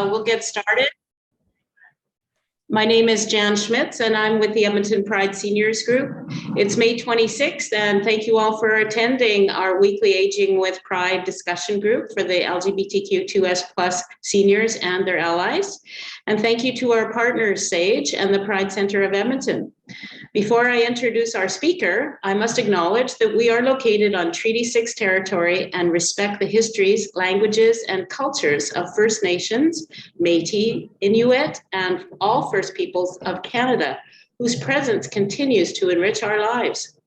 We'll get started. My name is Jan Schmitz, and I'm with the Edmonton Pride Seniors Group. It's May 26th, and thank you all for attending our weekly Aging with Pride discussion group for the LGBTQ2S+ seniors and their allies. And thank you to our partners, SAGE and the Pride Center of Edmonton. Before I introduce our speaker, I must acknowledge that we are located on Treaty 6 territory and respect the histories, languages, and cultures of First Nations, Métis, Inuit, and all First Peoples of Canada, whose presence continues to enrich our lives.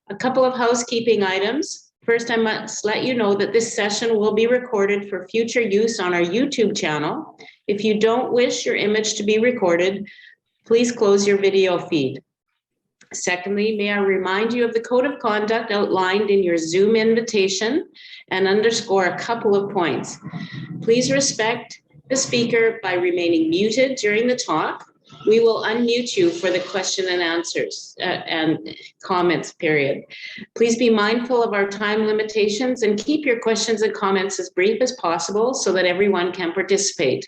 A couple of housekeeping items. First, I must let you know that this session will be recorded for future use on our YouTube channel. If you don't wish your image to be recorded, please close your video feed. Secondly, may I remind you of the code of conduct outlined in your Zoom invitation and underscore a couple of points. Please respect the speaker by remaining muted during the talk. We will unmute you for the question and answers and comments period. Please be mindful of our time limitations and keep your questions and comments as brief as possible so that everyone can participate.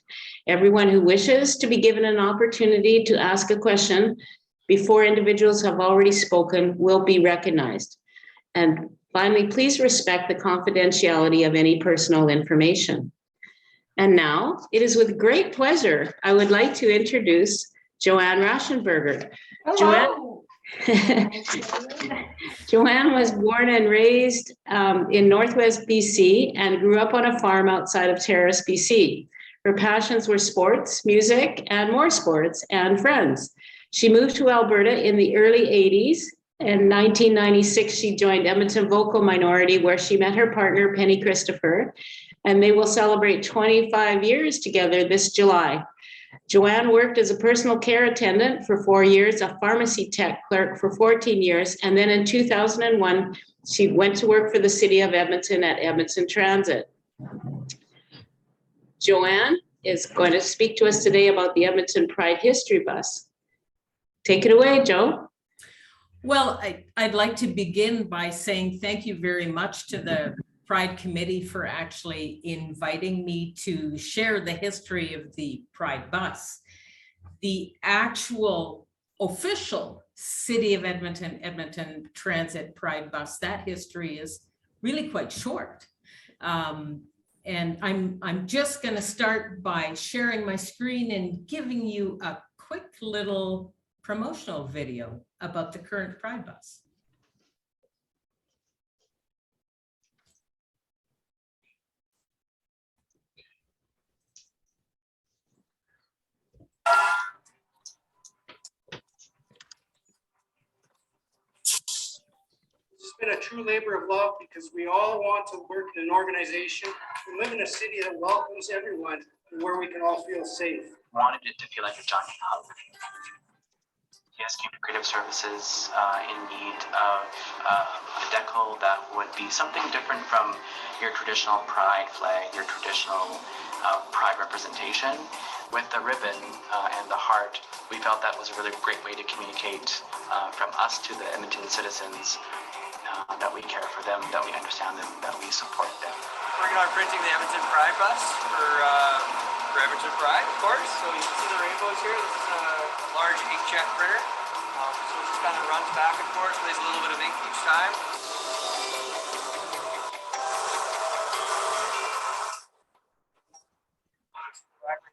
Everyone who wishes to be given an opportunity to ask a question before individuals have already spoken will be recognized. And finally, please respect the confidentiality of any personal information. And now, it is with great pleasure I would like to introduce Joanne Rashenberger. Hello. Joanne was born and raised in Northwest BC and grew up on a farm outside of Terrace, BC. Her passions were sports, music, and more sports, and friends. She moved to Alberta in the early 80s. In 1996, she joined Edmonton Vocal Minority, where she met her partner, Peni Christopher, and they will celebrate 25 years together this July. Joanne worked as a personal care attendant for 4 years, a pharmacy tech clerk for 14 years, and then in 2001, she went to work for the City of Edmonton at Edmonton Transit. Joanne is going to speak to us today about the Edmonton Pride History Bus. Take it away, Joe. Well, I'd like to begin by saying thank you very much to the Pride Committee for actually inviting me to share the history of the Pride Bus. The actual official City of Edmonton, Edmonton Transit Pride Bus, that history is really quite short. And I'm just going to start by sharing my screen and giving you a quick little promotional video about the current Pride Bus. It's been a true labor of love because we all want to work in an organization and live in a city that welcomes everyone and where we can all feel safe. Wanted it to feel like a giant hub. Housekeeping Creative Services in need of a decal that would be something different from your traditional Pride flag, your traditional Pride representation. With the ribbon and the heart, we felt that was a really great way to communicate from us to the Edmonton citizens that we care for them, that we understand them, that we support them. Working on printing the Edmonton Pride Bus for Edmonton Pride, of course. So you can see the rainbows here. This is a large inkjet printer. So it just kind of runs back and forth, plays a little bit of ink each time.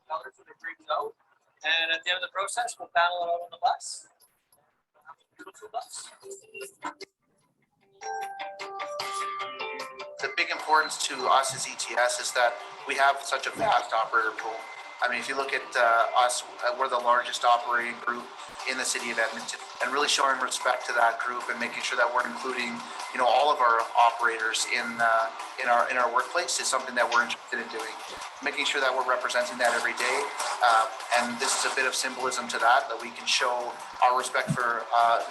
Colors that it brings out. And at the end of the process, we'll panel it out on the bus. Beautiful bus. The big importance to us as ETS is that we have such a vast operator pool. I mean, if you look at us, we're the largest operating group in the City of Edmonton, and really showing respect to that group and making sure that we're including, you know, all of our operators in our workplace is something that we're interested in doing. Making sure that we're representing that every day, and this is a bit of symbolism to that we can show our respect for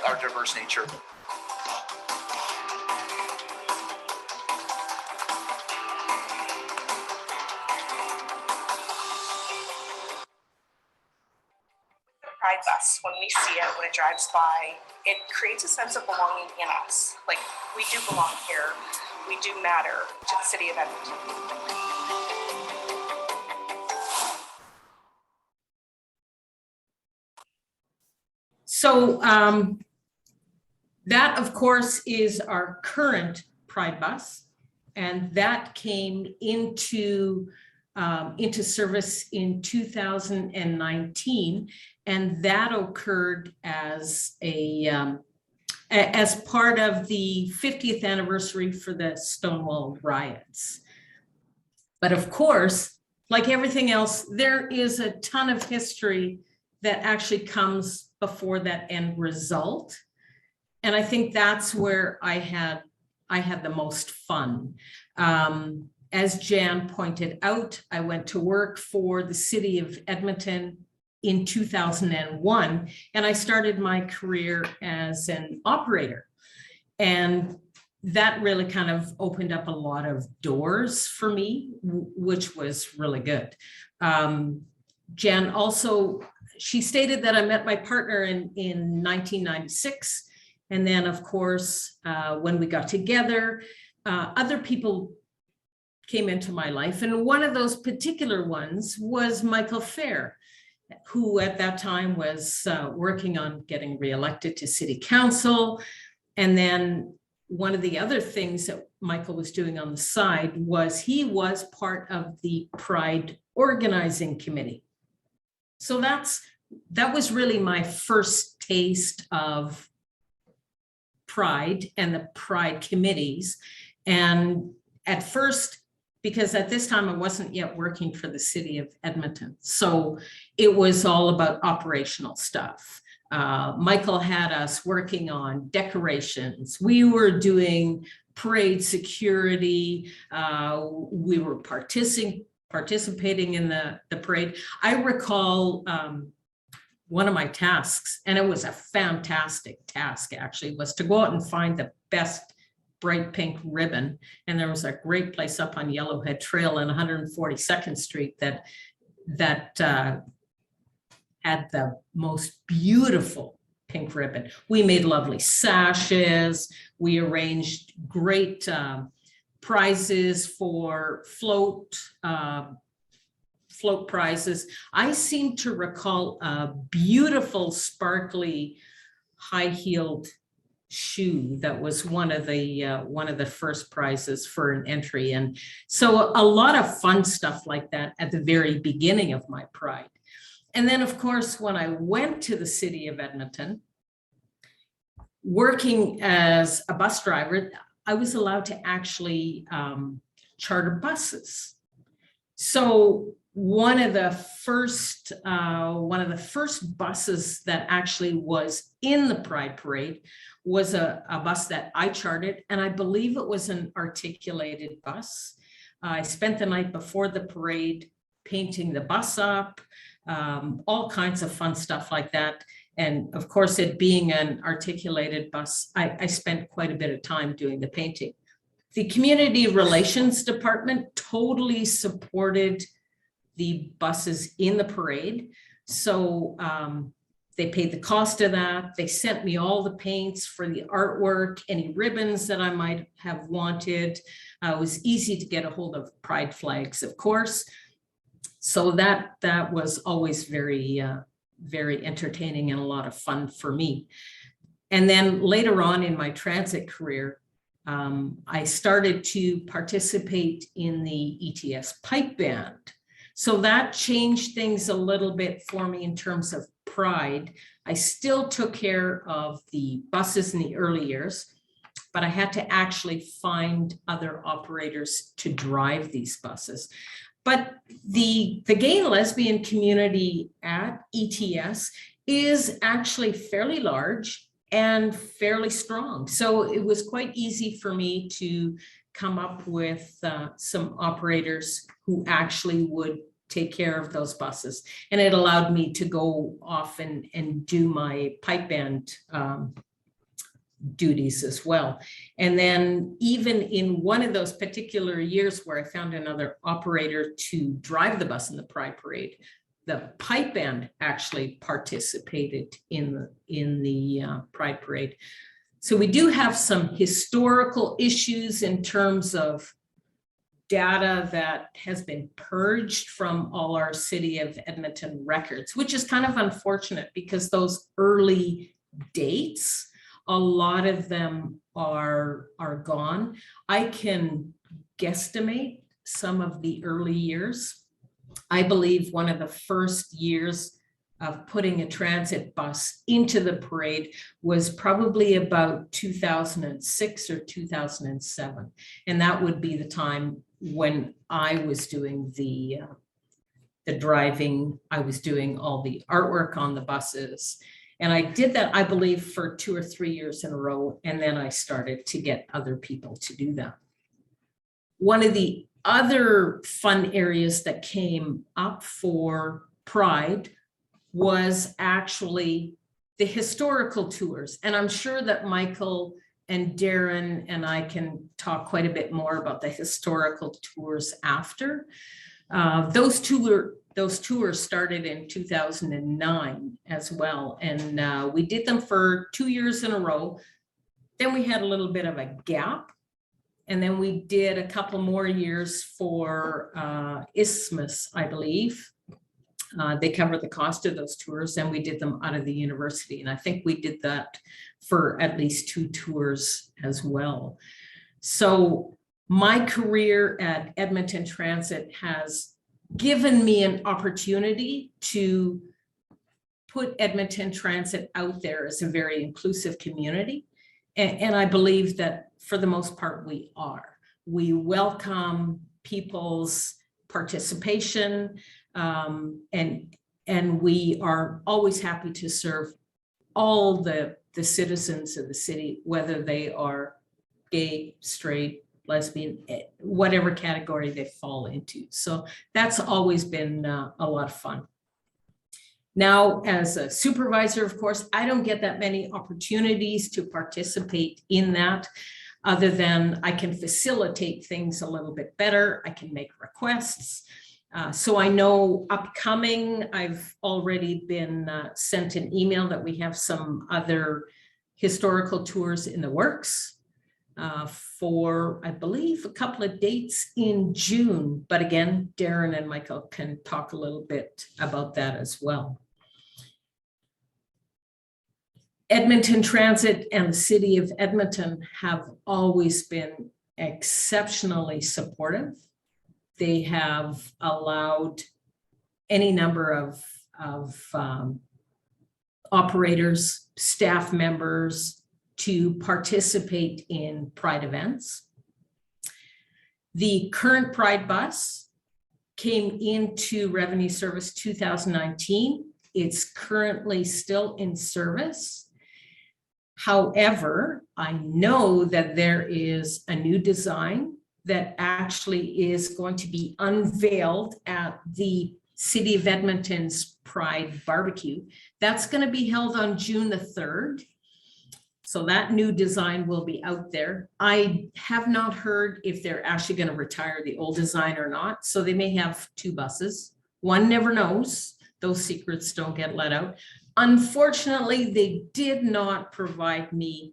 our diverse nature. Pride Bus, when we see it, when it drives by, it creates a sense of belonging in us. Like, we do belong here. We do matter to the City of Edmonton. So that, of course, is our current Pride bus, and that came into service in 2019, and that occurred as as part of the 50th anniversary for the Stonewall riots. But of course, like everything else, there is a ton of history that actually comes before that end result. And I think that's where I had the most fun. As Jan pointed out, I went to work for the City of Edmonton in 2001, and I started my career as an operator. And that really kind of opened up a lot of doors for me, which was really good. Jan also, she stated that I met my partner in 1996. And then, of course, when we got together, other people came into my life. And one of those particular ones was Michael Fair, who at that time was working on getting reelected to city council. And then one of the other things that Michael was doing on the side was he was part of the Pride organizing committee. So that was really my first taste of Pride and the Pride committees. And at first, because at this time I wasn't yet working for the City of Edmonton, so it was all about operational stuff. Michael had us working on decorations. We were doing parade security. We were participating in the parade. I recall one of my tasks, and it was a fantastic task actually, was to go out and find the best bright pink ribbon. And there was a great place up on Yellowhead Trail in 142nd Street that had the most beautiful pink ribbon. We made lovely sashes. We arranged great prizes for float prizes. I seem to recall a beautiful, sparkly, high-heeled shoe that was one of the first prizes for an entry. And so a lot of fun stuff like that at the very beginning of my Pride. And then, of course, when I went to the City of Edmonton, working as a bus driver, I was allowed to actually charter buses. So one of the first buses that actually was in the Pride Parade was a bus that I chartered, and I believe it was an articulated bus. I spent the night before the parade painting the bus up, all kinds of fun stuff like that. And of course, it being an articulated bus, I spent quite a bit of time doing the painting. The community relations department totally supported the buses in the parade. So they paid the cost of that. They sent me all the paints for the artwork, any ribbons that I might have wanted. It was easy to get a hold of Pride flags, of course. So that was always very entertaining and a lot of fun for me. And then later on in my transit career, I started to participate in the ETS Pipe Band. So that changed things a little bit for me in terms of Pride. I still took care of the buses in the early years, but I had to actually find other operators to drive these buses. But the gay and lesbian community at ETS is actually fairly large and fairly strong. So it was quite easy for me to come up with some operators who actually would take care of those buses. And it allowed me to go off and do my pipe band duties as well. And then even in one of those particular years where I found another operator to drive the bus in the Pride Parade, the pipe band actually participated in the Pride Parade. So we do have some historical issues in terms of data that has been purged from all our City of Edmonton records, which is kind of unfortunate because those early dates. A lot of them are gone. I can guesstimate some of the early years. I believe one of the first years of putting a transit bus into the parade was probably about 2006 or 2007. And that would be the time when I was doing the driving. I was doing all the artwork on the buses. And I did that, I believe, for 2 or 3 years in a row. And then I started to get other people to do that. One of the other fun areas that came up for Pride was actually the historical tours. And I'm sure that Michael and Darren and I can talk quite a bit more about the historical tours after. Those tours started in 2009 as well. And we did them for 2 years in a row. Then we had a little bit of a gap. And then we did a couple more years for Isthmus, I believe. They covered the cost of those tours, and we did them out of the university. And I think we did that for at least 2 tours as well. So my career at Edmonton Transit has given me an opportunity to put Edmonton Transit out there as a very inclusive community. And I believe that for the most part, we are. We welcome people's participation, and we are always happy to serve all the citizens of the city, whether they are gay, straight, lesbian, whatever category they fall into. So that's always been a lot of fun. Now, as a supervisor, of course, I don't get that many opportunities to participate in that, other than I can facilitate things a little bit better. I can make requests. So I know upcoming, I've already been sent an email that we have some other historical tours in the works for, I believe, a couple of dates in June. But again, Darren and Michael can talk a little bit about that as well. Edmonton Transit and the City of Edmonton have always been exceptionally supportive. They have allowed any number of operators, staff members to participate in Pride events. The current Pride bus came into revenue service 2019. It's currently still in service. However, I know that there is a new design that actually is going to be unveiled at the City of Edmonton's Pride Barbecue. That's going to be held on June the 3rd. So that new design will be out there. I have not heard if they're actually going to retire the old design or not. So they may have 2 buses. One never knows. Those secrets don't get let out. Unfortunately, they did not provide me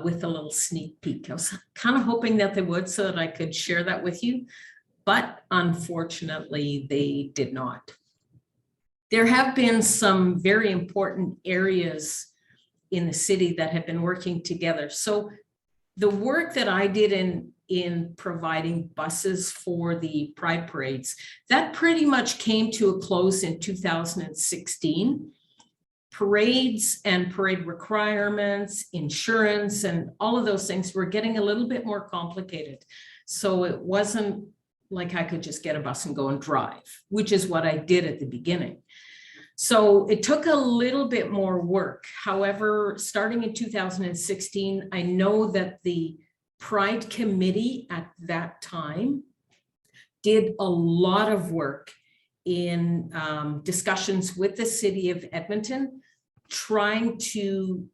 with a little sneak peek. I was kind of hoping that they would, so that I could share that with you, but unfortunately they did not. There have been some very important areas in the city that have been working together. So the work that I did in providing buses for the Pride parades, that pretty much came to a close in 2016. Parades and parade requirements, insurance, and all of those things were getting a little bit more complicated. So it wasn't like I could just get a bus and go and drive, which is what I did at the beginning. So it took a little bit more work. However, starting in 2016, I know that the Pride Committee at that time did a lot of work in discussions with the City of Edmonton, trying to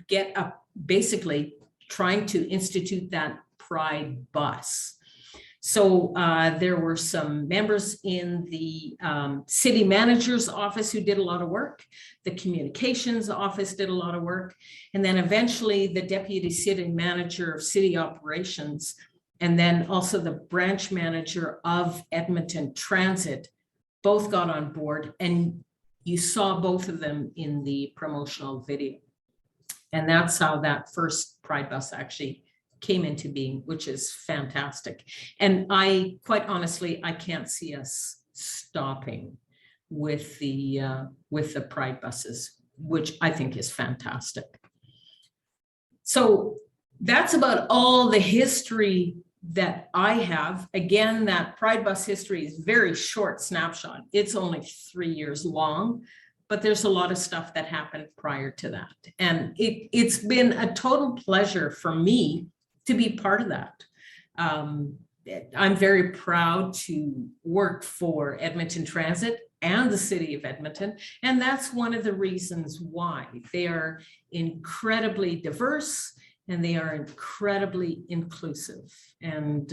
get up, basically trying to institute that Pride bus. So there were some members in the city manager's office who did a lot of work. The communications office did a lot of work. And then eventually the deputy city manager of city operations, and then also the branch manager of Edmonton Transit, both got on board and you saw both of them in the promotional video. And that's how that first Pride bus actually came into being, which is fantastic. And I, quite honestly, I can't see us stopping with the Pride buses, which I think is fantastic. So that's about all the history that I have. Again, that Pride bus history is very short snapshot. It's only 3 years long, but there's a lot of stuff that happened prior to that. And it's been a total pleasure for me to be part of that. I'm very proud to work for Edmonton Transit and the City of Edmonton. And that's one of the reasons why. They are incredibly diverse and they are incredibly inclusive. And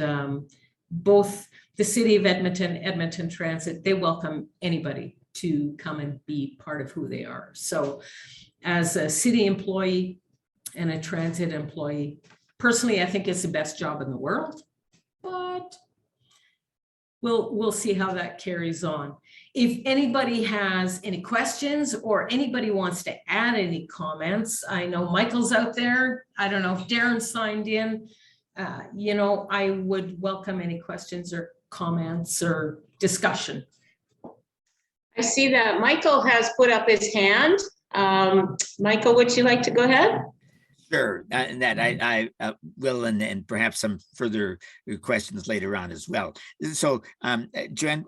both the City of Edmonton, Edmonton Transit, they welcome anybody to come and be part of who they are. So as a city employee and a transit employee, personally, I think it's the best job in the world, but we'll see how that carries on. If anybody has any questions or anybody wants to add any comments, I know Michael's out there. I don't know if Darren signed in. I would welcome any questions or comments or discussion. I see that Michael has put up his hand. Michael, would you like to go ahead? Sure, and that I will, and perhaps some further questions later on as well. So, Joanne,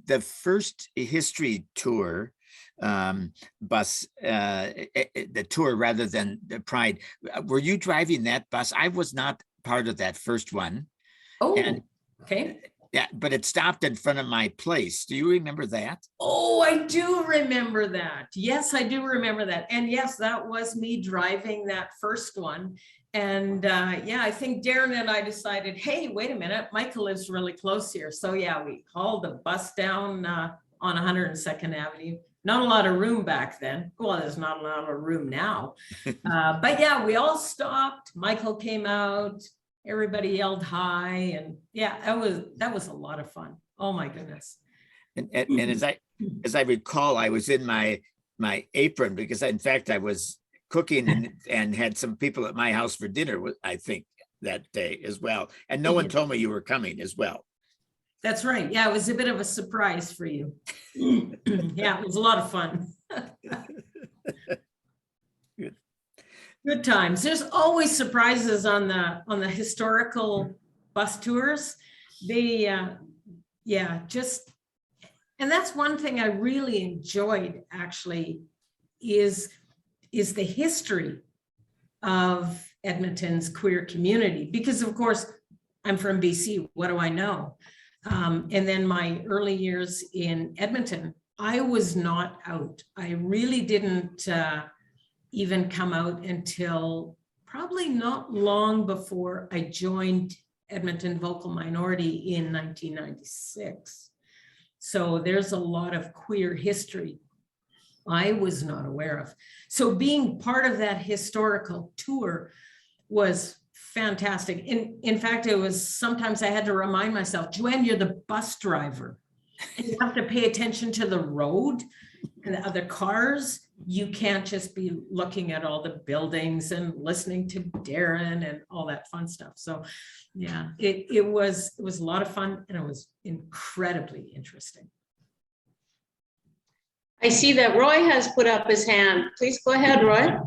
the first history tour bus, the tour rather than the Pride, were you driving that bus? I was not part of that first one. Oh, and, okay. Yeah, but it stopped in front of my place. Do you remember that? Oh, I do remember that. Yes, I do remember that. And yes, that was me driving that first one. And yeah, I think Darren and I decided, hey, wait a minute, Michael lives really close here. So yeah, we hauled the bus down on 102nd Avenue. Not a lot of room back then. Well, there's not a lot of room now. But yeah, we all stopped. Michael came out. Everybody yelled hi, and yeah, that was a lot of fun. Oh my goodness! And as I recall, I was in my apron because in fact I was cooking and had some people at my house for dinner. I think that day as well, and no one told me you were coming as well. That's right. Yeah, it was a bit of a surprise for you. Yeah, it was a lot of fun. Good times. There's always surprises on the historical bus tours. They, yeah, just, and that's one thing I really enjoyed actually is the history of Edmonton's queer community, because of course I'm from BC. What do I know? And then my early years in Edmonton, I was not out. I really didn't even come out until probably not long before I joined Edmonton Vocal Minority in 1996. So there's a lot of queer history I was not aware of. So being part of that historical tour was fantastic. In fact, it was sometimes I had to remind myself, Joanne, you're the bus driver. And you have to pay attention to the road and the other cars. You can't just be looking at all the buildings and listening to Darren and all that fun stuff. So yeah, it was a lot of fun and it was incredibly interesting. I see that Roy has put up his hand. Please go ahead, Roy.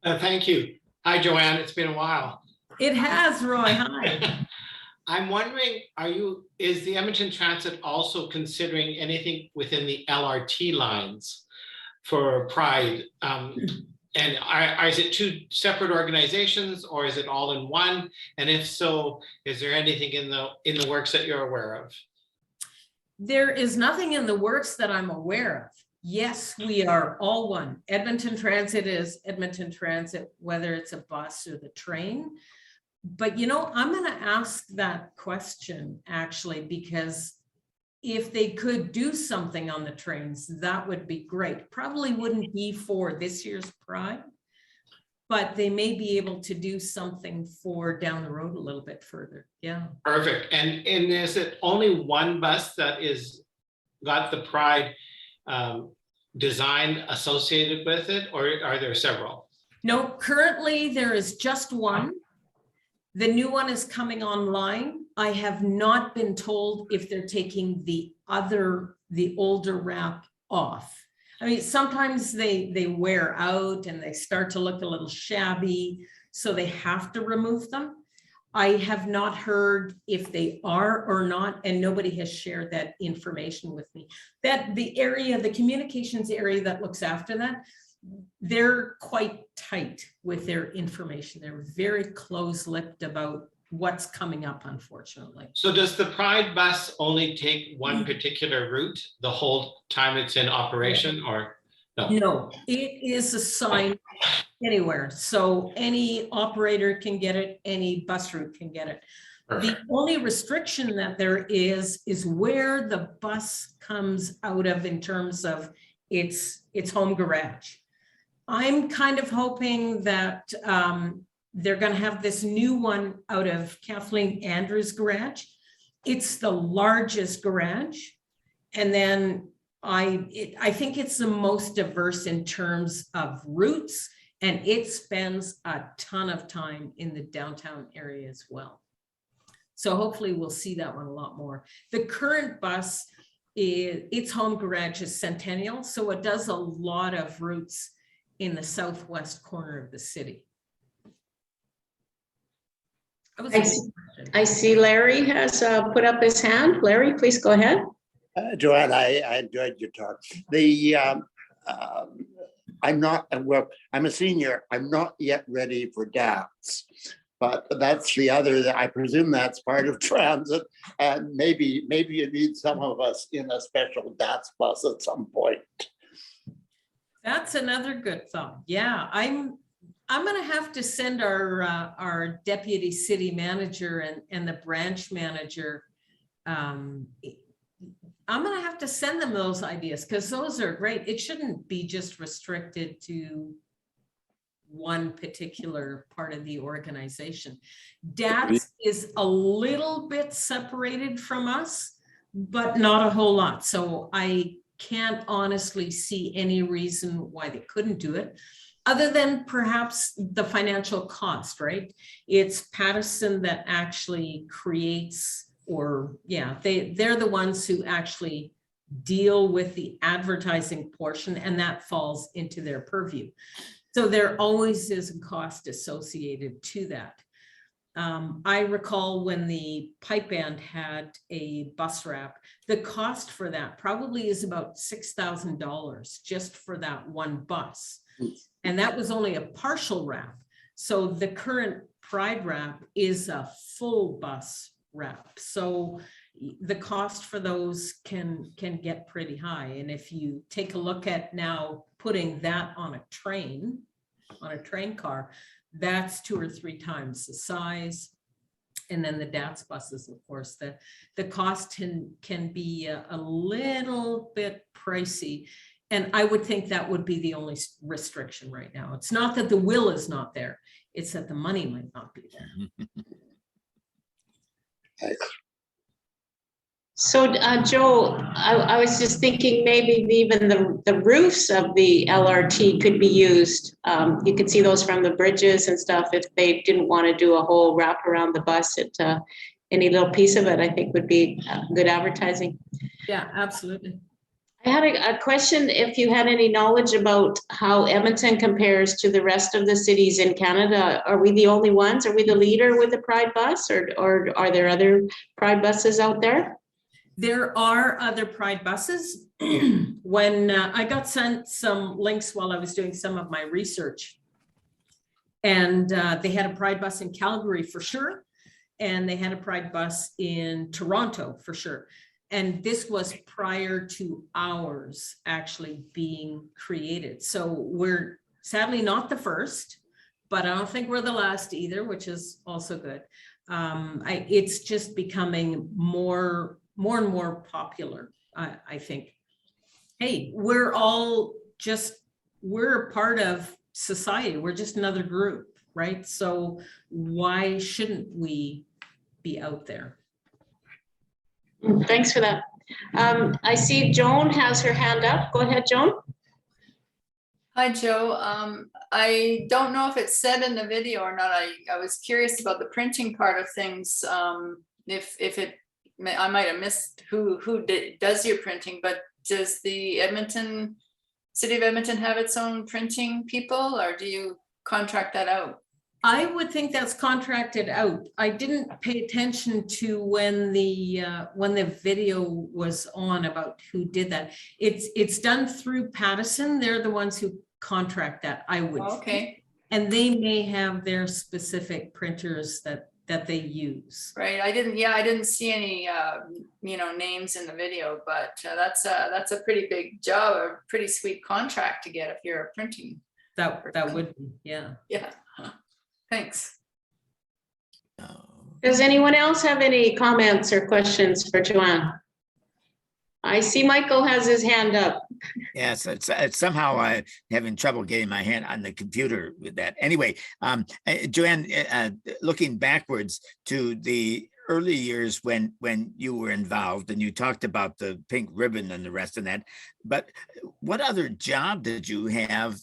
Thank you. Hi, Joanne. It's been a while. It has, Roy. Hi. I'm wondering, is the Edmonton Transit also considering anything within the LRT lines for Pride? And is it two separate organizations or is it all in one? And if so, is there anything in the works that you're aware of? There is nothing in the works that I'm aware of. Yes, we are all one. Edmonton Transit is Edmonton Transit, whether it's a bus or the train. But, you know, I'm going to ask that question actually, because if they could do something on the trains, that would be great. Probably wouldn't be for this year's Pride, but they may be able to do something for down the road a little bit further. Yeah. Perfect. And is it only one bus that got the Pride design associated with it, or are there several? No, currently there is just one. The new one is coming online. I have not been told if they're taking the older wrap off. I mean, sometimes they wear out and they start to look a little shabby, so they have to remove them. I have not heard if they are or not, and nobody has shared that information with me. That the communications area that looks after that, they're quite tight with their information. They're very close-lipped about what's coming up, unfortunately. So does the Pride bus only take one particular route the whole time it's in operation, or no? No, it is assigned anywhere. So any operator can get it, any bus route can get it. Perfect. The only restriction that there is where the bus comes out of in terms of its home garage. I'm kind of hoping that they're going to have this new one out of Kathleen Andrews' garage. It's the largest garage. And then I think it's the most diverse in terms of routes, and it spends a ton of time in the downtown area as well. So hopefully we'll see that one a lot more. The current bus, its home garage is Centennial, so it does a lot of routes in the southwest corner of the city. I see Larry has put up his hand. Larry, please go ahead. Joanne, I enjoyed your talk. I'm a senior. I'm not yet ready for DATS, but that's the other. I presume that's part of transit, and maybe you need some of us in a special DATS bus at some point. That's another good thought. Yeah, I'm going to have to send our deputy city manager and the branch manager. I'm going to have to send them those ideas, because those are great. It shouldn't be just restricted to one particular part of the organization. DATS is a little bit separated from us, but not a whole lot. So I can't honestly see any reason why they couldn't do it, other than perhaps the financial cost, right? It's Pattison that actually creates, or yeah, they're the ones who actually deal with the advertising portion, and that falls into their purview. So there always is a cost associated to that. I recall when the Pipe Band had a bus wrap, the cost for that probably is about $6,000 just for that one bus. And that was only a partial wrap. So the current Pride wrap is a full bus wrap. So the cost for those can get pretty high. And if you take a look at now putting that on a train car, that's 2 or 3 times the size. And then the DATS buses, of course, the cost can be a little bit pricey. And I would think that would be the only restriction right now. It's not that the will is not there, it's that the money might not be there. So Joe, I was just thinking maybe even the roofs of the LRT could be used. You could see those from the bridges and stuff if they didn't want to do a whole wrap around the bus. Any little piece of it, I think, would be good advertising. Yeah, absolutely. I had a question, if you had any knowledge about how Edmonton compares to the rest of the cities in Canada. Are we the only ones? Are we the leader with the Pride bus, or are there other Pride buses out there? There are other Pride buses. When I got sent some links while I was doing some of my research, and they had a Pride bus in Calgary for sure, and they had a Pride bus in Toronto for sure. And this was prior to ours actually being created. So we're sadly not the first, but I don't think we're the last either, which is also good. It's just becoming more and more popular, I think. Hey, we're a part of society. We're just another group, right? So why shouldn't we be out there? Thanks for that. I see Joan has her hand up. Go ahead, Joan. Hi, Joe. I don't know if it's said in the video or not. I was curious about the printing part of things. If it, I might have missed who does your printing, but does the City of Edmonton have its own printing people, or do you contract that out? I would think that's contracted out. I didn't pay attention to when the video was on about who did that. It's done through Pattison. They're the ones who contract that, I would think. Okay, And they may have their specific printers that they use. right. I didn't see any names in the video, but that's a pretty big job, a pretty sweet contract to get if you're a printing. That would be, yeah. Yeah. Thanks. Does anyone else have any comments or questions for Joanne? I see Michael has his hand up. Yes, it's somehow I'm having trouble getting my hand on the computer with that. Anyway, Joanne, looking backwards to the early years when you were involved, and you talked about the pink ribbon and the rest of that, but what other job did you have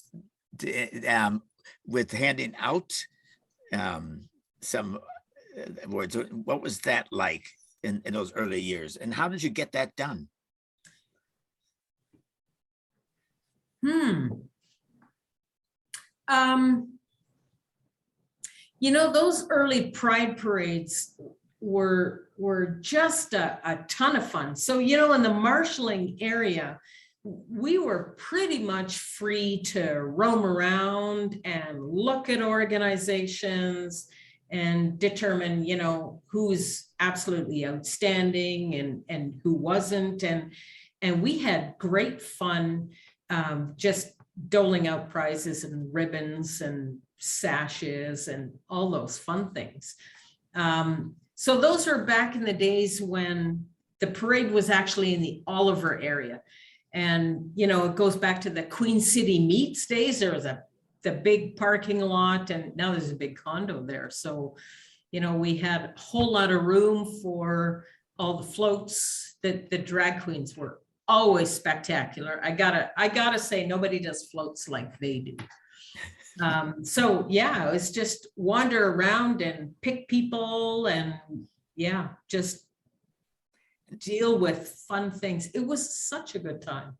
with handing out some awards? What was that like in those early years, and how did you get that done? Those early Pride parades were just a ton of fun. So, in the marshalling area, we were pretty much free to roam around and look at organizations and determine, who's absolutely outstanding and who wasn't. And we had great fun just doling out prizes and ribbons and sashes and all those fun things. So those were back in the days when the parade was actually in the Oliver area. And, it goes back to the Queen City Meats days. There was the big parking lot, and now there's a big condo there. So, we had a whole lot of room for all the floats. That the drag queens were always spectacular. I gotta say, nobody does floats like they do. So yeah, it was just wander around and pick people and just deal with fun things. It was such a good time.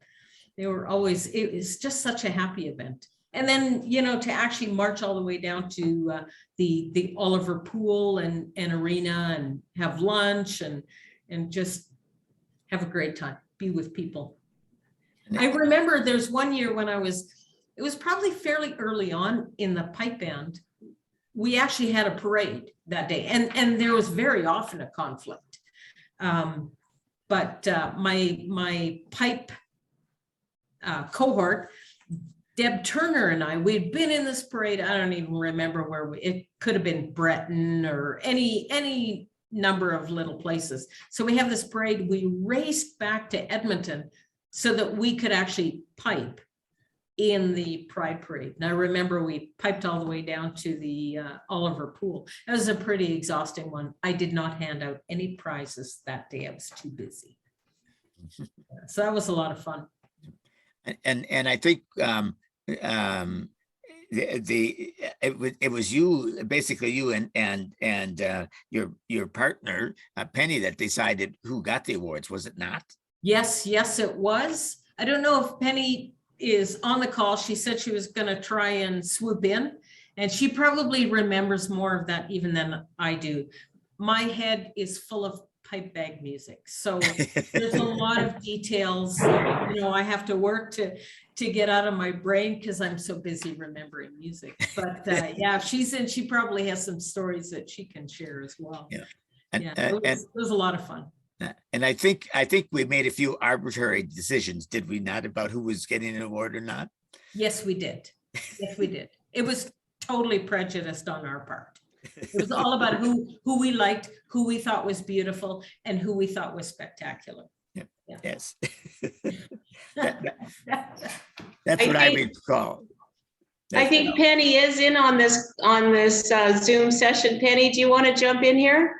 It was just such a happy event. And then, to actually march all the way down to the Oliver Pool and arena and have lunch and just have a great time, be with people. I remember there's one year when it was probably fairly early on in the pipe band. We actually had a parade that day, and there was very often a conflict. But my pipe cohort, Deb Turner and we'd been in this parade. I don't even remember where it could have been Breton or any number of little places. So we have this parade. We raced back to Edmonton so that we could actually pipe in the Pride Parade. And I remember we piped all the way down to the Oliver Pool. That was a pretty exhausting one. I did not hand out any prizes that day. I was too busy. So that was a lot of fun. And I think it was you, basically you and your partner Peni, that decided who got the awards, was it not? Yes, it was. I don't know if Peni is on the call. She said she was going to try and swoop in, and she probably remembers more of that even than I do. My head is full of pipe bag music, so there's a lot of details I have to work to get out of my brain because I'm so busy remembering music. But if she's in, she probably has some stories that she can share as well. It was a lot of fun. And I think we made a few arbitrary decisions, did we not, about who was getting an award or not? Yes, we did. It was totally prejudiced on our part. It was all about who we liked, who we thought was beautiful, and who we thought was spectacular. Yes. That's what I recall. I think Peni is in on this Zoom session. Peni, do you want to jump in here?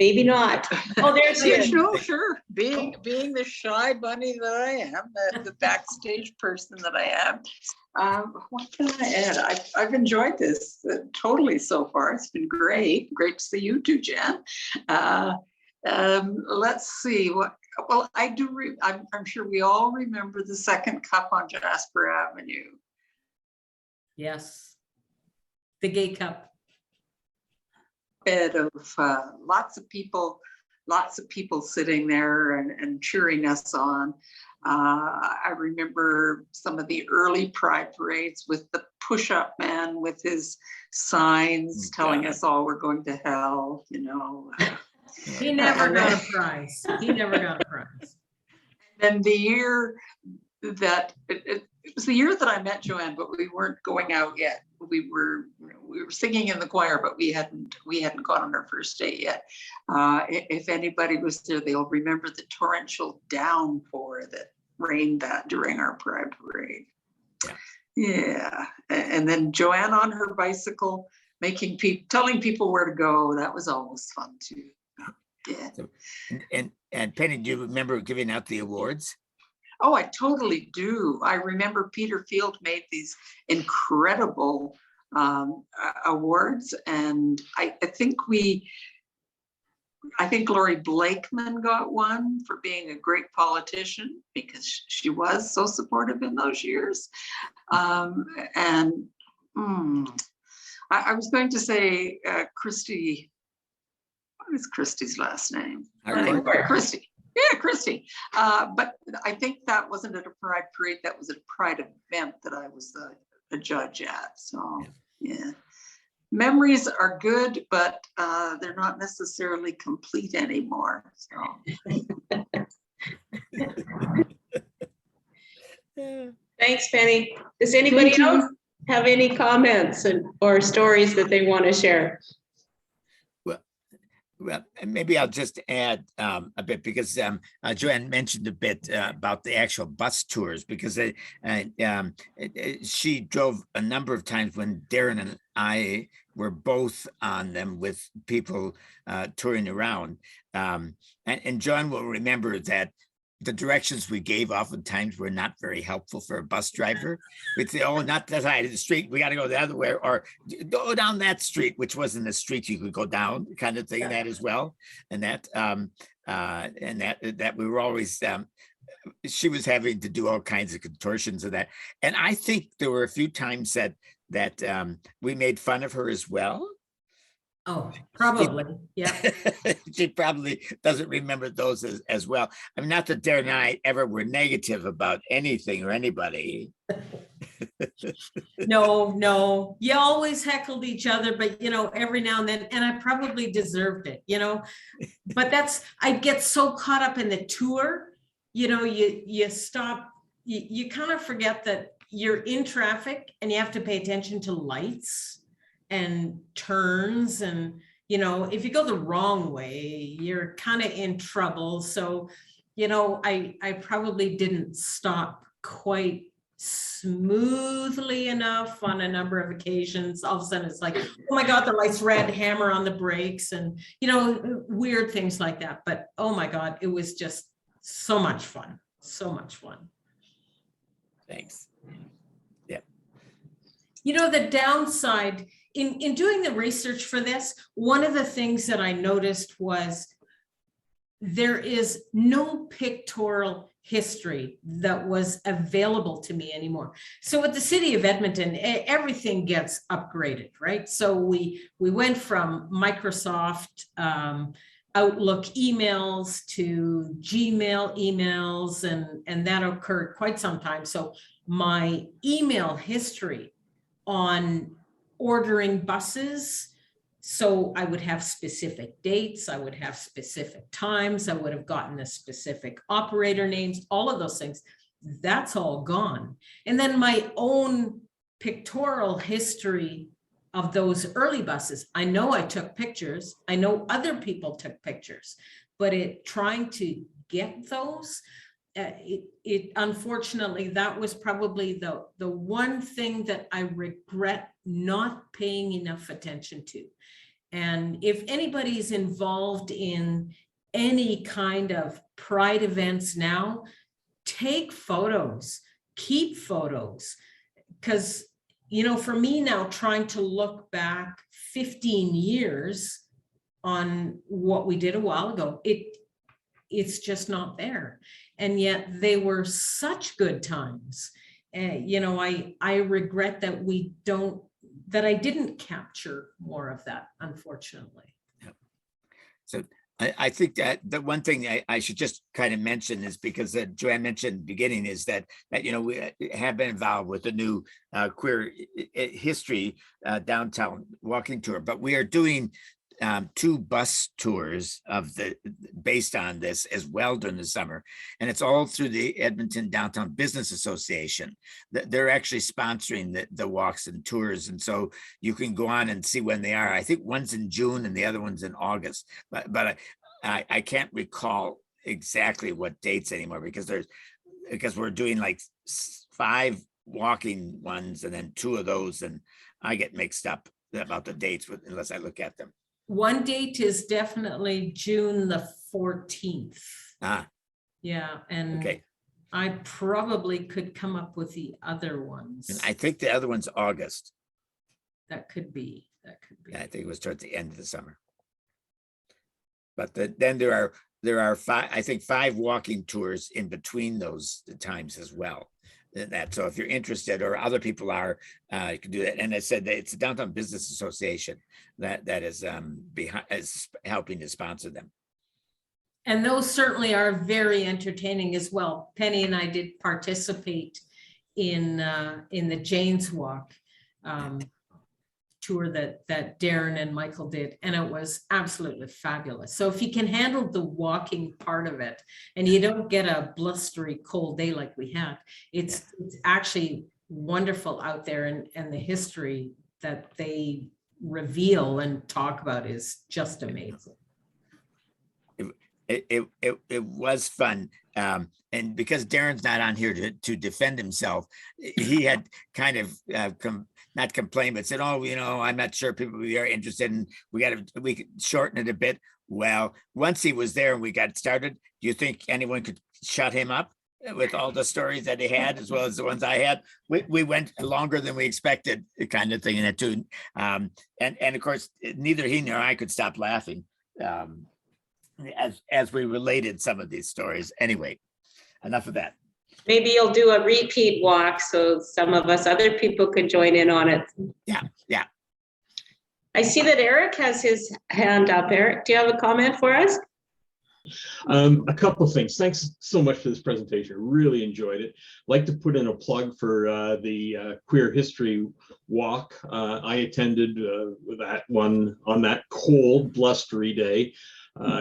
Maybe not. Oh, there's Yeah, you. no, sure. Being the shy bunny that I am, the backstage person that I am, what can I add? I've enjoyed this totally so far. It's been great. Great to see you too, Jan. Let's see what. Well, I do. I'm sure we all remember the second cup on Jasper Avenue. Yes. The gay cup. Bit of lots of people sitting there and cheering us on. I remember some of the early pride parades with the push-up man with his signs telling us all we're going to hell, you know. He never got a prize. He never got a prize. And the year that it was the year that I met Joanne, but we weren't going out yet. We were singing in the choir, but we hadn't gone on our first date yet. If anybody was there, they'll remember the torrential downpour that rained that during our pride parade. Yeah. And then Joanne on her bicycle, telling people where to go. That was always fun too. Yeah. So, and Penny, do you remember giving out the awards? Oh, I totally do. I remember Peter Field made these incredible awards, and I think Lori Blakeman got one for being a great politician because she was so supportive in those years. I was going to say Christy. What is Christy's last name? Christy. Yeah, Christy. But I think that wasn't at a pride parade. That was a pride event that I was a judge at. So yeah, memories are good, but they're not necessarily complete anymore. So. Thanks, Penny. Does anybody else have any comments or stories that they want to share? Well, maybe I'll just add a bit because Joanne mentioned a bit about the actual bus tours because she drove a number of times when Darren and I were both on them with people touring around. And John will remember that the directions we gave oftentimes were not very helpful for a bus driver. We'd say, oh, not that side of the street, we got to go the other way, or go down that street, which wasn't a street you could go down, kind of thing, that as well. And that we were always, she was having to do all kinds of contortions of that. And I think there were a few times that we made fun of her as well. Oh, probably. Yeah. She probably doesn't remember those as well. I mean, not that Darren and I ever were negative about anything or anybody. No. You always heckled each other, but every now and then, and I probably deserved it, but I get so caught up in the tour, you stop, you kind of forget that you're in traffic and you have to pay attention to lights and turns, and if you go the wrong way, you're kind of in trouble. So I probably didn't stop quite smoothly enough on a number of occasions. All of a sudden it's like, oh my God, the light's red, hammer on the brakes, and weird things like that. But oh my God, it was just so much fun. Thanks. Yeah. The downside in doing the research for this, one of the things that I noticed was there is no pictorial history that was available to me anymore. So with the City of Edmonton, everything gets upgraded, right? So we went from Microsoft Outlook emails to Gmail emails, and that occurred quite some time. So my email history on ordering buses, so I would have specific dates, I would have specific times, I would have gotten the specific operator names, all of those things, that's all gone. And then my own pictorial history of those early buses, I know I took pictures, I know other people took pictures, but trying to get those, unfortunately, that was probably the one thing that I regret not paying enough attention to. And if anybody's involved in any kind of pride events now, take photos, keep photos. Because, you know, for me now, trying to look back 15 years on what we did a while ago, it's just not there. And yet they were such good times. You know, I regret that I didn't capture more of that, unfortunately. So I think that the one thing I should just kind of mention is because Joanne mentioned in the beginning is that you know, we have been involved with the new queer history downtown walking tour, but we are doing 2 bus tours based on this as well during the summer. And it's all through the Edmonton Downtown Business Association. They're actually sponsoring the walks and tours. And so you can go on and see when they are. I think one's in June and the other one's in August, but I can't recall exactly what dates anymore because we're doing like 5 walking ones and then 2 of those. And I get mixed up about the dates unless I look at them. One date is definitely June the 14th. Yeah, and okay. I probably could come up with the other ones. And I think the other one's August. That could be. Yeah, I think it was towards the end of the summer. But then there are 5, I think 5 walking tours in between those times as well. So if you're interested, or other people are, you can do that. And I said that it's the Downtown Business Association that is helping to sponsor them. And those certainly are very entertaining as well. Penny and I did participate in the Jane's Walk tour that Darren and Michael did, and it was absolutely fabulous. So if you can handle the walking part of it and you don't get a blustery cold day like we had, it's actually wonderful out there, and the history that they reveal and talk about is just amazing. It was fun. And because Darren's not on here to defend himself, he had kind of not complained, but said, oh, you know, I'm not sure people are interested in, we could shorten it a bit. Well, once he was there and we got started, do you think anyone could shut him up with all the stories that he had, as well as the ones I had? We went longer than we expected, kind of thing in it too. And of course, neither he nor I could stop laughing as we related some of these stories. Anyway, enough of that. Maybe you'll do a repeat walk so some of us other people could join in on it. Yeah. I see that Eric has his hand up. Eric, do you have a comment for us? A couple of things. Thanks so much for this presentation. Really enjoyed it. I'd like to put in a plug for the Queer History Walk. I attended that one on that cold, blustery day.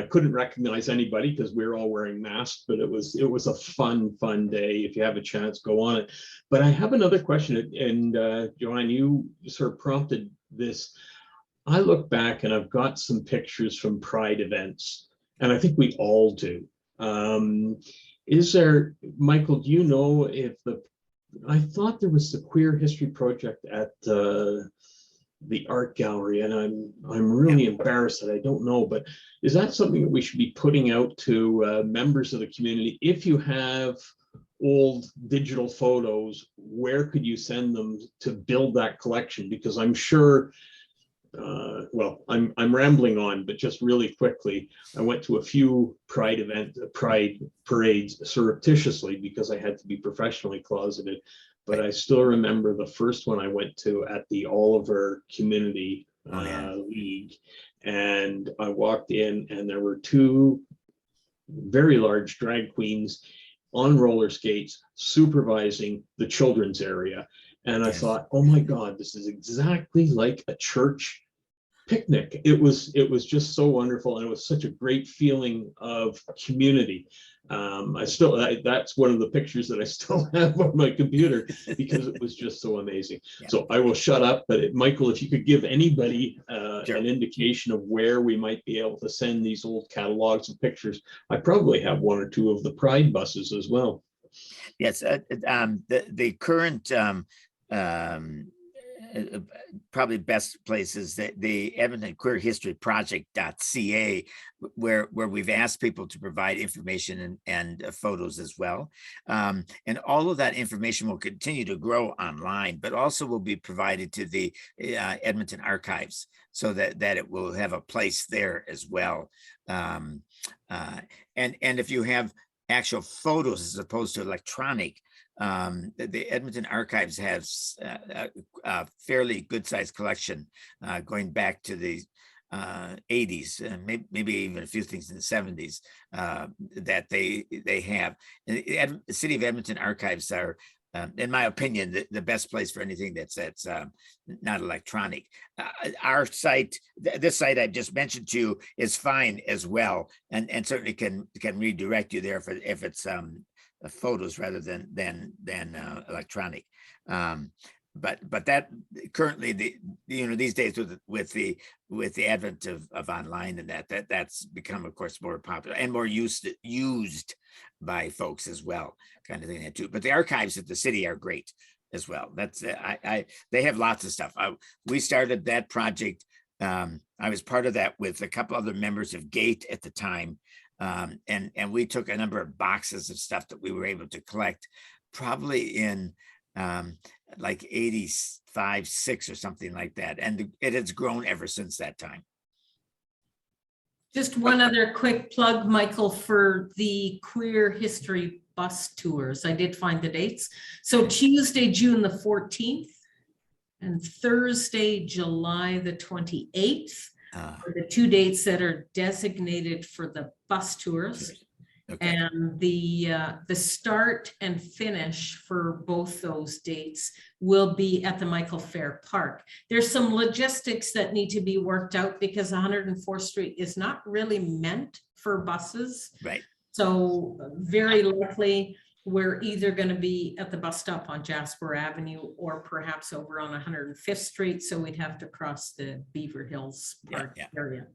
Couldn't recognize anybody because we were all wearing masks, but it was a fun day. If you have a chance, go on it. But I have another question, and Joanne, you sort of prompted this. I look back and I've got some pictures from Pride events, and I think we all do. Is there, Michael, do you know if I thought there was the Queer History Project at the art gallery, and I'm really embarrassed that I don't know, but is that something that we should be putting out to members of the community? If you have old digital photos, where could you send them to build that collection? Because I'm sure, well, I'm rambling on, but just really quickly, I went to a few Pride parades surreptitiously because I had to be professionally closeted. But I still remember the first one I went to at the Oliver Community League. And I walked in and there were 2 very large drag queens on roller skates supervising the children's area. And I thought, oh my God, this is exactly like a church picnic. It was just so wonderful. And it was such a great feeling of community. That's one of the pictures that I still have on my computer because it was just so amazing. Yeah. So I will shut up, but Michael, if you could give anybody sure, an indication of where we might be able to send these old catalogs and pictures. I probably have 1 or 2 of the Pride buses as well. Yes, the current probably best place is the Edmonton Queer History Project.ca, where we've asked people to provide information and photos as well. And all of that information will continue to grow online, but also will be provided to the Edmonton archives, so that it will have a place there as well. And if you have actual photos as opposed to electronic, the Edmonton Archives has a fairly good sized collection going back to the 80s, and maybe even a few things in the 70s that they have. And the City of Edmonton Archives are, in my opinion, the best place for anything that's not electronic. Our site, this site I just mentioned to you, is fine as well, and certainly can redirect you there if it's photos rather than electronic. But that currently these days with the advent of online and that's become, of course, more popular and more used by folks as well, kind of thing that too. But the archives at the city are great as well. That's they have lots of stuff. We started that project. I was part of that with a couple other members of GATE at the time. And we took a number of boxes of stuff that we were able to collect, probably in like 85, 6 or something like that. And it has grown ever since that time. Just one other quick plug, Michael, for the Queer History Bus Tours. I did find the dates. So Tuesday, June the 14th and Thursday, July the 28th. Are the 2 dates that are designated for the bus tours. Okay. And the start and finish for both those dates will be at the Michael Fair Park. There's some logistics that need to be worked out because 104th Street is not really meant for buses. Right. So very likely we're either going to be at the bus stop on Jasper Avenue or perhaps over on 105th Street. So we'd have to cross the Beaver Hills Park area.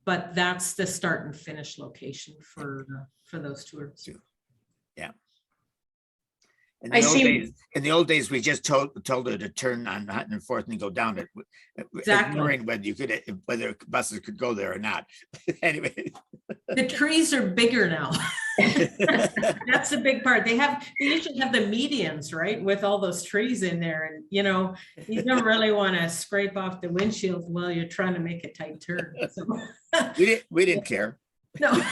But that's the start and finish location for those tours. Yeah. In the old days, we just told her to turn on 104th and go down it, ignoring whether buses could go there or not. Anyway, the trees are bigger now. That's the big part. They usually have the medians, right, with all those trees in there, and you don't really want to scrape off the windshield while you're trying to make a tight turn. So. we didn't care. No.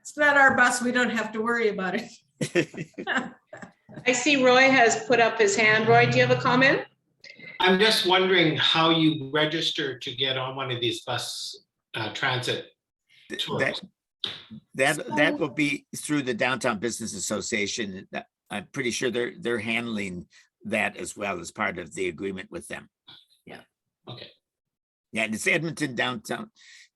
It's not our bus. We don't have to worry about it. I see Roy has put up his hand. Roy, do you have a comment? I'm just wondering how you register to get on one of these bus transit tours. That will be through the Downtown Business Association. I'm pretty sure they're handling that as well as part of the agreement with them. Yeah. Okay. Yeah, and it's Edmonton Downtown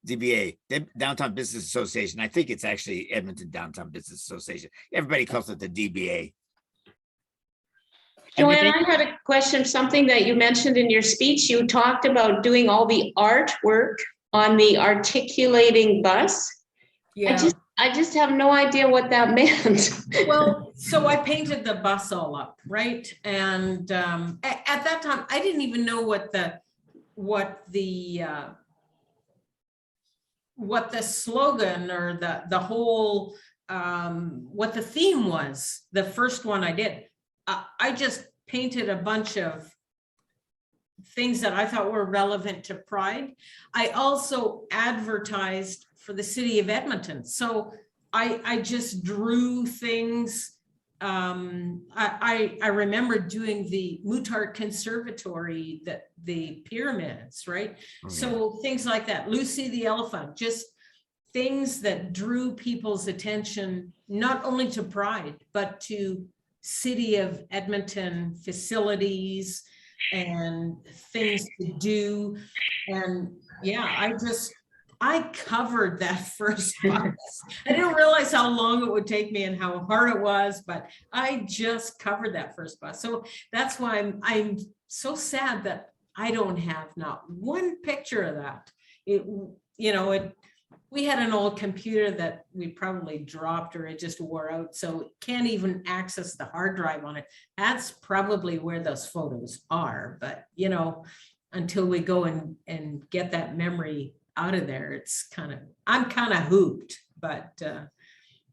DBA, Downtown Business Association. I think it's actually Edmonton Downtown Business Association. Everybody calls it the DBA. Joanne, I had a question, something that you mentioned in your speech. You talked about doing all the artwork on the articulating bus. Yeah. I just have no idea what that meant. Well, so I painted the bus all up, right? And at that time, I didn't even know what the slogan or the whole what the theme was. The first one I did, I just painted a bunch of things that I thought were relevant to Pride. I also advertised for the City of Edmonton, so I just drew things. I remember doing the Mutart Conservatory, the pyramids, right? Oh, yeah. So things like that. Lucy the elephant, just things that drew people's attention, not only to Pride, but to City of Edmonton facilities and things to do. And yeah, I covered that first bus. I didn't realize how long it would take me and how hard it was, but I just covered that first bus. So that's why I'm so sad that I don't have not one picture of that. we had an old computer that we probably dropped or it just wore out, so can't even access the hard drive on it. That's probably where those photos are, but you know, until we go and get that memory out of there, it's I'm kind of hooped, but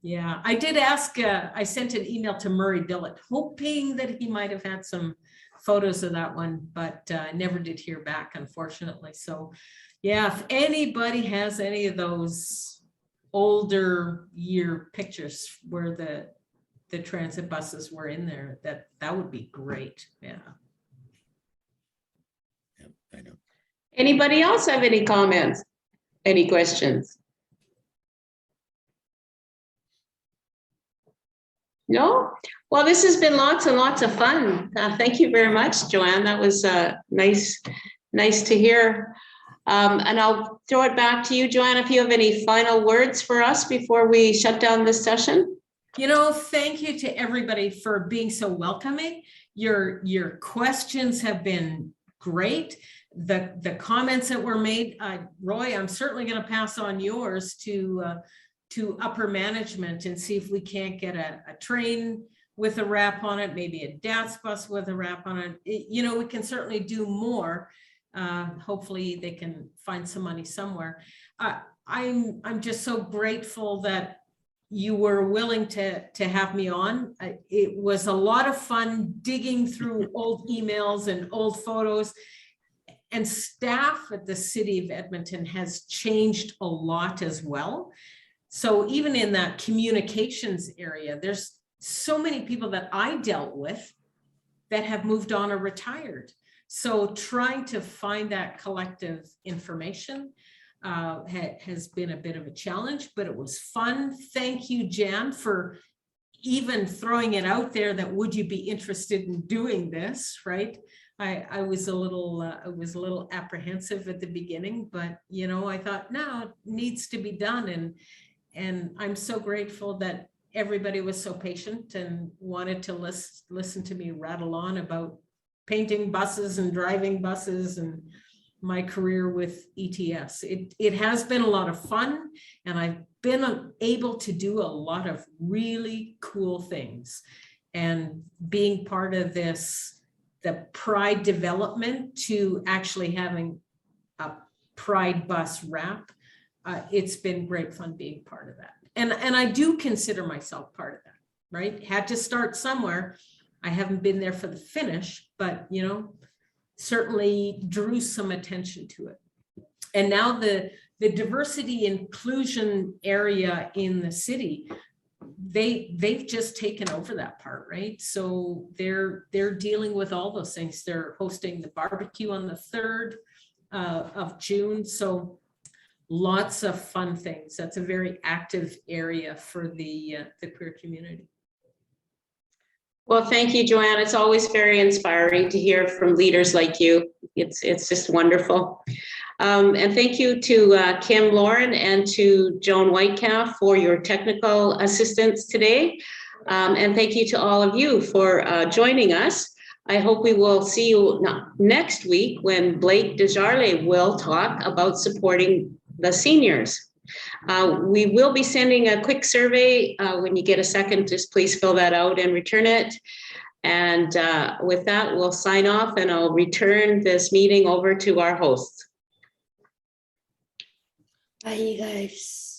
yeah, I did ask, I sent an email to Murray Dillett, hoping that he might have had some photos of that one, but I never did hear back, unfortunately. So yeah, if anybody has any of those older year pictures where the transit buses were in there, that would be great. Yeah. I know. Anybody else have any comments? Any questions? No? Well, this has been lots and lots of fun. Thank you very much, Joanne. That was nice to hear. And I'll throw it back to you, Joanne, if you have any final words for us before we shut down this session. You know, thank you to everybody for being so welcoming. Your questions have been great. The comments that were made, Roy, I'm certainly going to pass on yours to upper management and see if we can't get a train with a wrap on it, maybe a DATS bus with a wrap on it. You know, we can certainly do more. Hopefully they can find some money somewhere. I'm just so grateful that you were willing to have me on. It was a lot of fun digging through old emails and old photos. And staff at the City of Edmonton has changed a lot as well. So even in that communications area, there's so many people that I dealt with that have moved on or retired. So trying to find that collective information has been a bit of a challenge, but it was fun. Thank you, Jan, for even throwing it out there that would you be interested in doing this, right? I was a little apprehensive at the beginning, but you know, I thought, no, it needs to be done. And I'm so grateful that everybody was so patient and wanted to listen to me rattle on about painting buses and driving buses and my career with ETS. It has been a lot of fun, and I've been able to do a lot of really cool things. And being part of this, the Pride development to actually having a Pride bus wrap, it's been great fun being part of that. And I do consider myself part of that, right? Had to start somewhere. I haven't been there for the finish, but you know, certainly drew some attention to it. And now the diversity inclusion area in the city, they've just taken over that part, right? So they're dealing with all those things. They're hosting the barbecue on the 3rd of June. So lots of fun things. That's a very active area for the queer community. Well, thank you, Joanne. It's always very inspiring to hear from leaders like you. It's just wonderful. And thank you to Kim Lauren and to Joan Whitecalf for your technical assistance today. And thank you to all of you for joining us. I hope we will see you next week when Blake Desjardins will talk about supporting the seniors. We will be sending a quick survey. When you get a second, just please fill that out and return it. And with that, we'll sign off, and I'll return this meeting over to our hosts. Bye, you guys.